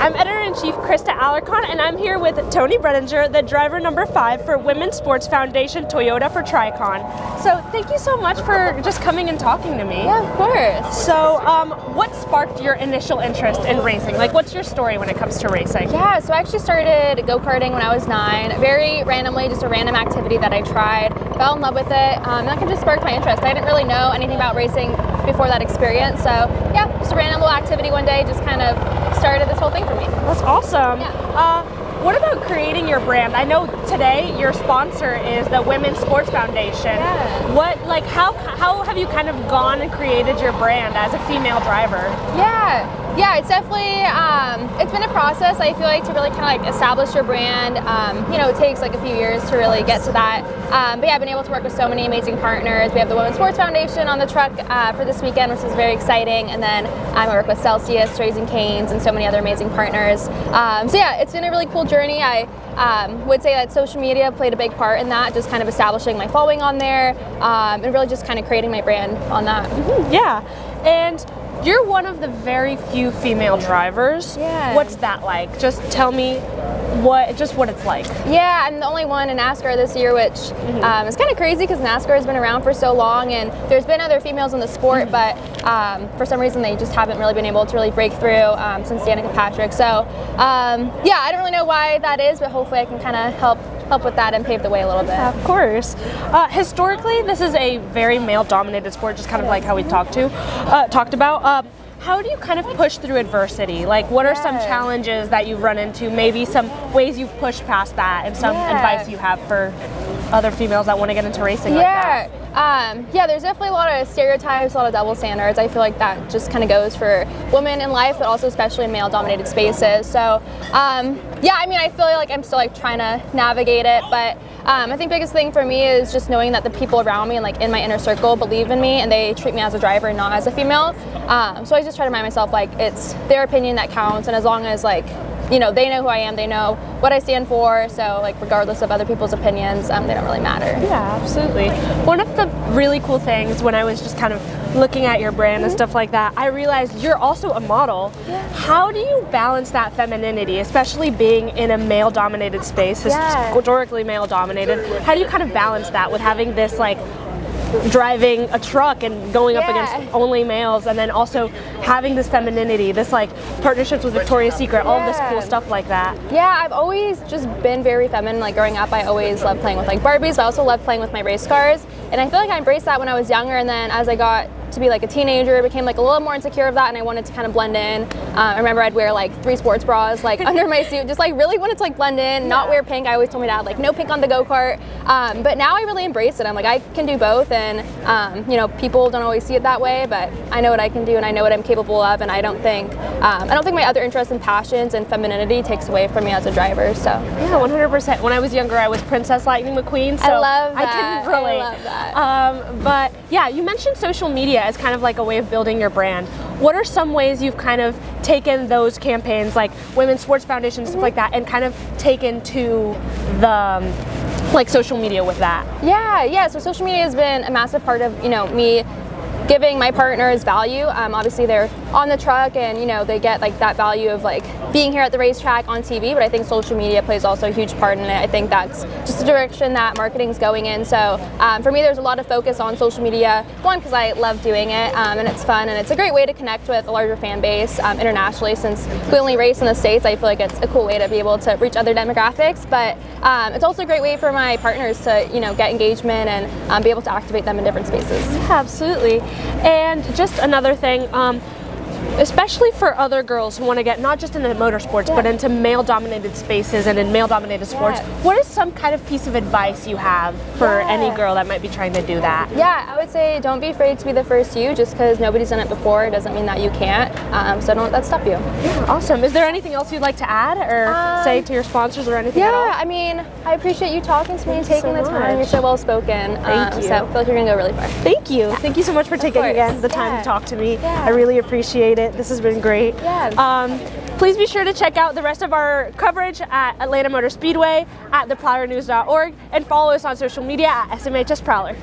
I'm Editor-in-Chief Crista, and I'm here with Toni Breidinger, the driver number 5 for Women's Sports Foundation Toyota for TRICON. So thank you so much for just coming and talking to me. Yeah, of course. So what sparked your initial interest in racing? Like, what's your story when it comes to racing? Yeah, so I actually started go-karting when I was 9, very randomly, just a random activity that I tried, fell in love with it, and that kind of just sparked my interest. I didn't really know anything about racing before that experience, so yeah, just a random little activity one day just kind of started this whole thing for me. That's awesome. Yeah. What about creating your brand? I know today your sponsor is the Women's Sports Foundation. Yeah. How have you kind of gone and created your brand as a female driver? Yeah, it's definitely, it's been a process, I feel like, to really kind of like establish your brand. You know, it takes like a few years to really get to that. But yeah, I've been able to work with so many amazing partners. We have the Women's Sports Foundation on the truck for this weekend, which is very exciting. And then I work with Celsius, Raising Cane's, and so many other amazing partners. So yeah, it's been a really cool journey. I would say that social media played a big part in that, just kind of establishing my following on there, and really just kind of creating my brand on that. Yeah, and you're one of the very few female drivers. Yeah. What's that like? Just tell me what it's like. Yeah, I'm the only one in NASCAR this year, which is kind of crazy because NASCAR has been around for so long, and there's been other females in the sport, but for some reason they just haven't really been able to really break through since Danica Patrick. So yeah, I don't really know why that is, but hopefully I can kind of help with that and pave the way a little bit. Of course. Historically, this is a very male-dominated sport, just kind of like how we talked about. How do you kind of push through adversity? Like, what are some challenges that you've run into? Maybe some ways you've pushed past that, and some advice you have for other females that want to get into racing like that? Yeah, there's definitely a lot of stereotypes, a lot of double standards. I feel like that just kind of goes for women in life, but also especially in male-dominated spaces. So, yeah, I mean, I feel like I'm still like trying to navigate it, but I think biggest thing for me is just knowing that the people around me and like in my inner circle believe in me and they treat me as a driver and not as a female. So I just try to remind myself like it's their opinion that counts, and as long as like, you know, they know who I am, they know what I stand for, so like regardless of other people's opinions, they don't really matter. Yeah, absolutely. One of the really cool things when I was just kind of looking at your brand and stuff like that, I realized you're also a model. How do you balance that femininity, especially being in a male-dominated space, historically male-dominated? How do you kind of balance that with having this like driving a truck and going up against only males, and then also having this femininity, this like partnerships with Victoria's Secret, all this cool stuff like that? Yeah, I've always just been very feminine. Like growing up, I always loved playing with like Barbies, but I also loved playing with my race cars, and I feel like I embraced that when I was younger, and then as I got to be like a teenager, I became like a little more insecure of that, and I wanted to kind of blend in. I remember I'd wear like 3 sports bras like under my suit, just like really wanted to like blend in, not wear pink. I always told my dad like no pink on the go-kart, but now I really embrace it. I'm like, I can do both, and you know, people don't always see it that way, but I know what I can do and I know what I'm capable of, and I don't think my other interests and passions and femininity takes away from me as a driver. So yeah, 100%. When I was younger, I was Princess Lightning McQueen, so I love that. I couldn't relate. I love that. But yeah, you mentioned social media as kind of like a way of building your brand. What are some ways you've kind of taken those campaigns like Women's Sports Foundation, stuff like that, and kind of taken to the like social media with that? Yeah, so social media has been a massive part of, you know, me giving my partners value. Obviously they're on the truck and, you know, they get like that value of like being here at the racetrack on TV, but I think social media plays also a huge part in it. I think that's just the direction that marketing is going in. So for me, there's a lot of focus on social media. One, because I love doing it, and it's fun, and it's a great way to connect with a larger fan base internationally. Since we only race in the States, I feel like it's a cool way to be able to reach other demographics, but it's also a great way for my partners to, you know, get engagement and be able to activate them in different spaces. Yeah, absolutely. And just another thing, especially for other girls who want to get not just into motorsports, but into male-dominated spaces and in male-dominated sports, what is some kind of piece of advice you have for any girl that might be trying to do that? Yeah, I would say don't be afraid to be the first you. Just because nobody's done it before doesn't mean that you can't, so don't let that stop you. Yeah, awesome. Is there anything else you'd like to add or say to your sponsors or anything at all? Yeah, I mean, I appreciate you talking to me and taking the time. You're so well-spoken. Thank you. So I feel like you're going to go really far. Thank you. Yeah. Thank you so much for taking again the time to talk to me. I really appreciate it. This has been great. Please be sure to check out the rest of our coverage at Atlanta Motor Speedway, at theprowlernews.org, and follow us on social media at SMHS Prowler.